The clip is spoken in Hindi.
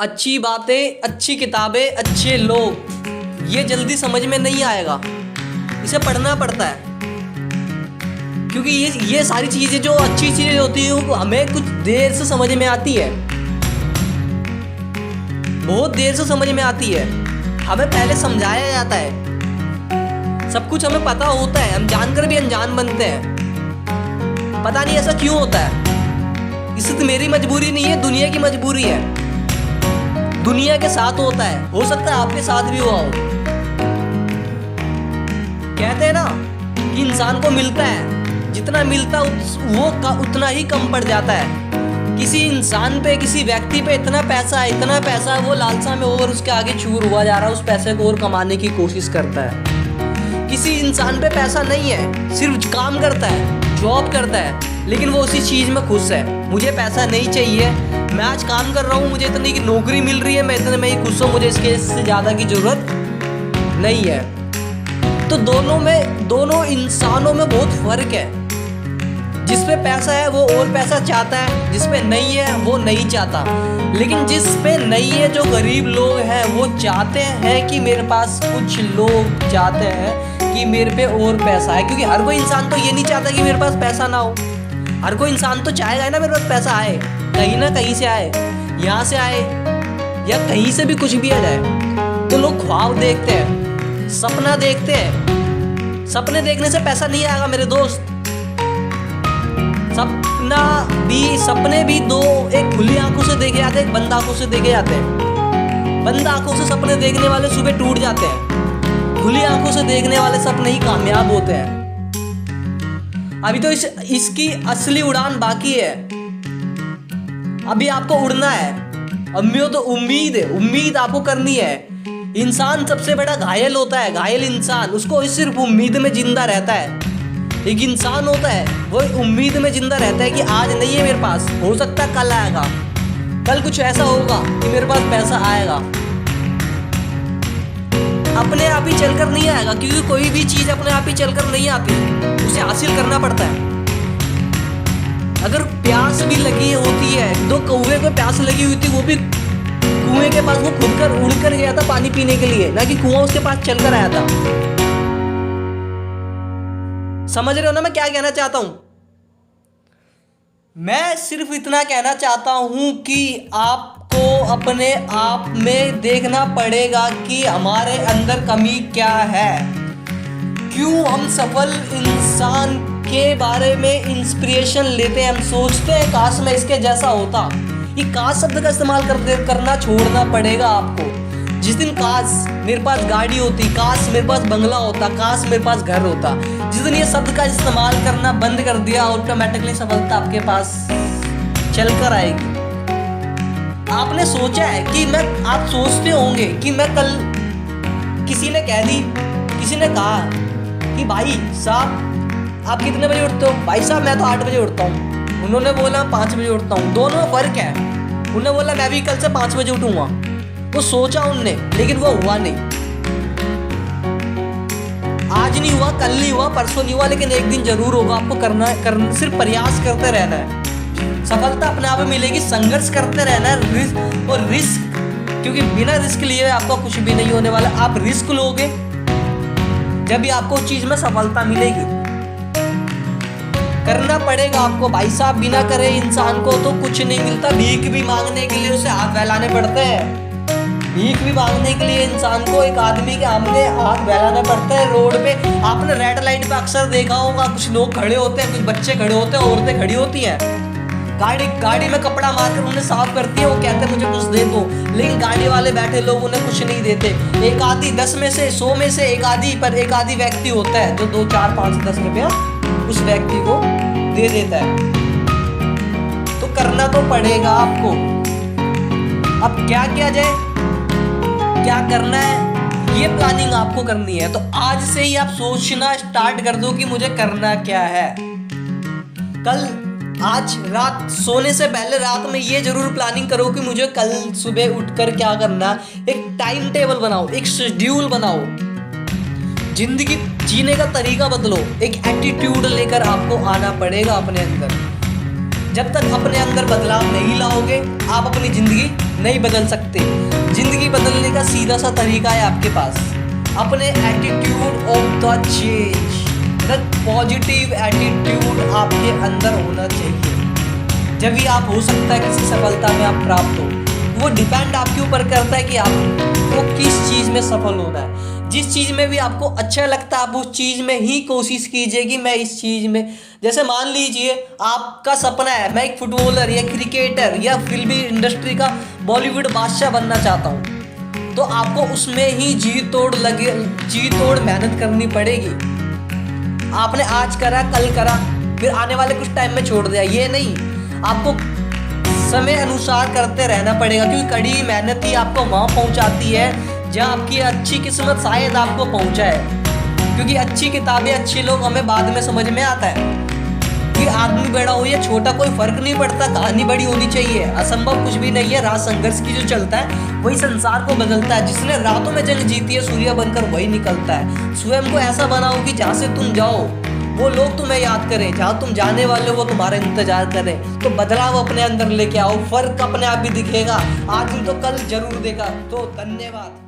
अच्छी बातें, अच्छी किताबें, अच्छे लोग, ये जल्दी समझ में नहीं आएगा, इसे पढ़ना पड़ता है। क्योंकि ये सारी चीज़ें जो अच्छी चीज़ें होती है वो हमें कुछ देर से समझ में आती है, बहुत देर से समझ में आती है। हमें पहले समझाया जाता है, सब कुछ हमें पता होता है, हम जानकर भी अनजान बनते हैं। पता नहीं ऐसा क्यों होता है। इससे तो मेरी मजबूरी नहीं है, दुनिया की मजबूरी है। दुनिया के साथ होता है, हो सकता है आपके साथ भी हुआ हो। कहते हैं ना कि इंसान को मिलता है, जितना मिलता वो उतना ही कम पड़ जाता है। किसी इंसान पे, किसी व्यक्ति पे इतना पैसा है, वो लालसा में और उसके आगे चूर हुआ जा रहा है, उस पैसे को और कमाने की कोशिश करता है। किसी इंसान पे पैसा नहीं है, सिर्फ काम करता है, जॉब करता है, लेकिन वो उसी चीज़ में खुश है। मुझे पैसा नहीं चाहिए, मैं आज काम कर रहा हूँ, मुझे इतनी की नौकरी मिल रही है, मैं इतने में ही खुश हूँ, मुझे इससे ज़्यादा की ज़रूरत नहीं है। तो दोनों इंसानों में बहुत फर्क है। जिस पे पैसा है वो और पैसा चाहता है, जिस पे नहीं है वो नहीं चाहता। लेकिन जिस पे नहीं है, जो गरीब लोग हैं, वो चाहते हैं कि मेरे पास, कुछ लोग चाहते हैं कि मेरे पे और पैसा है। क्योंकि हर कोई इंसान तो ये नहीं चाहता कि मेरे पास पैसा ना हो। हर कोई इंसान तो चाहेगा ना मेरे पास पैसा आए, कहीं ना कहीं से आए, यहाँ से आए या कहीं से भी कुछ भी आ जाए। तो लोग ख्वाब देखते हैं, सपना देखते हैं। सपने देखने से पैसा नहीं आएगा मेरे दोस्त। सपने भी दो, एक खुली आंखों से देखे जाते हैं, एक बंद आंखों से देखे जाते हैं। बंद आंखों से सपने देखने वाले सुबह टूट जाते हैं, खुली आंखों से देखने वाले सपने ही कामयाब होते हैं। अभी तो इसकी असली उड़ान बाकी है, अभी आपको उड़ना है। अम्मियों तो उम्मीद आपको करनी है। इंसान सबसे बड़ा घायल होता है, घायल इंसान, उसको सिर्फ उम्मीद में जिंदा रहता है। एक इंसान होता है वो उम्मीद में जिंदा रहता है कि आज नहीं है मेरे पास, हो सकता है कल आएगा, कल कुछ ऐसा होगा कि मेरे पास पैसा आएगा। अपने आप ही चलकर नहीं आएगा, क्योंकि कोई भी चीज अपने आप ही चलकर नहीं आती, उसे हासिल करना पड़ता है। अगर प्यास भी लगी होती है, दो कौवे को प्यास लगी हुई थी, वो भी कुएं के पास वो खुद कर उड़ कर गया था पानी पीने के लिए, ना कि कुआं उसके पास चलकर आया था। समझ रहे हो ना मैं क्या कहना चाहता हूं? मैं सिर्फ इतना कहना चाहता हूं कि आपको अपने आप में देखना पड़ेगा कि हमारे अंदर कमी क्या है। क्यों हम सफल इंसान के बारे में इंस्पिरेशन लेते हैं, हम सोचते हैं काश मैं इसके जैसा होता। ये काश शब्द का इस्तेमाल करना छोड़ना पड़ेगा आपको। जिस दिन काश मेरे पास गाड़ी होती, काश मेरे पास बंगला होता, काश मेरे पास घर होता, जिस दिन ये शब्द का इस्तेमाल करना बंद कर दिया, ऑटोमेटिकली सफलता आपके पास चलकर आएगी। आपने सोचा है कि आप सोचते होंगे कि मैं कल, किसी ने कहा कि भाई साहब आप कितने बजे उठते हो? भाई साहब मैं तो 8 बजे उठता हूँ। उन्होंने बोला 5 बजे उठता हूँ। दोनों में फर्क है। उन्होंने बोला मैं भी कल से 5 बजे उठूंगा, वो सोचा उनने, लेकिन वो हुआ नहीं। आज नहीं हुआ, कल नहीं हुआ, परसों नहीं हुआ, लेकिन एक दिन जरूर होगा। आपको करना सिर्फ प्रयास करते रहना है, सफलता अपने आप में मिलेगी। संघर्ष करते रहना है, और रिस्क, क्योंकि बिना रिस्क लिए आपको कुछ भी नहीं होने वाला। आप रिस्क लोगे जब भी आपको उस चीज में सफलता मिलेगी। करना पड़ेगा आपको भाई साहब, बिना करे इंसान को तो कुछ नहीं मिलता। भीख भी मांगने के लिए उसे हाथ फैलाने पड़ते हैं। भीख भी मांगने के लिए इंसान को एक आदमी के सामने हाथ फैलाना पड़ता है। रोड पे आपने रेड लाइट पे अक्सर देखा होगा, कुछ लोग खड़े होते हैं, कुछ बच्चे खड़े होते हैं, औरतें खड़ी होती हैं, गाड़ी में कपड़ा मारकर उन्हें साफ करती है। वो कहते हैं मुझे कुछ दे दो, लेकिन गाड़ी वाले बैठे लोग उन्हें कुछ नहीं देते। एक आदि 10 में से 100 में से एक आदि व्यक्ति होता है जो 2, 4, 5, 10 रुपया उस व्यक्ति को दे देता है। तो करना तो पड़ेगा आपको। अब क्या किया जाए, क्या करना है, ये प्लानिंग आपको करनी है। तो आज से ही आप सोचना स्टार्ट कर दो कि मुझे करना क्या है। आज रात सोने से पहले रात में ये जरूर प्लानिंग करो कि मुझे कल सुबह उठकर क्या करना। एक टाइम टेबल बनाओ, एक शेड्यूल बनाओ, जिंदगी जीने का तरीका बदलो। एक एटीट्यूड लेकर आपको आना पड़ेगा अपने अंदर। जब तक अपने अंदर बदलाव नहीं लाओगे आप अपनी ज़िंदगी नहीं बदल सकते। ज़िंदगी बदलने का सीधा सा तरीका है आपके पास, अपने attitude of the change, positive attitude आपके अंदर होना चाहिए। जब भी आप हो सकता है किसी सफलता में आप प्राप्त हो। वो डिपेंड आपके ऊपर करता है कि आपको किस चीज़ में सफल होना है। जिस चीज़ में भी आपको अच्छा लगता है आप उस चीज़ में ही कोशिश कीजिए कि मैं इस चीज़ में, जैसे मान लीजिए आपका सपना है मैं एक फुटबॉलर या क्रिकेटर या फिल्मी इंडस्ट्री का बॉलीवुड बादशाह बनना चाहता हूँ, तो आपको उसमें ही जी तोड़ मेहनत करनी पड़ेगी। आपने आज करा कल करा फिर आने वाले कुछ टाइम में छोड़ दिया, ये नहीं, आपको समय अनुसार करते रहना पड़ेगा, क्योंकि कड़ी मेहनत ही आपको वहाँ पहुँचाती है जहाँ आपकी अच्छी किस्मत शायद आपको पहुँचाए। क्योंकि अच्छी किताबें अच्छे लोग हमें बाद में समझ में आता है कि आदमी बड़ा हो या छोटा कोई फर्क नहीं पड़ता, कहानी बड़ी होनी चाहिए। असंभव कुछ भी नहीं है, राज संघर्ष की जो चलता है वही संसार को बदलता है। जिसने रातों में जंग जीती है सूर्य बनकर वही निकलता है। स्वयं को ऐसा बनाओ कि जहाँ से तुम जाओ वो लोग तुम्हें याद करें, जहाँ तुम जाने वाले हो वो तुम्हारा इंतजार करें। तो बदलाव अपने अंदर लेके आओ, फर्क अपने आप ही दिखेगा, आज नहीं तो कल जरूर देगा। तो धन्यवाद।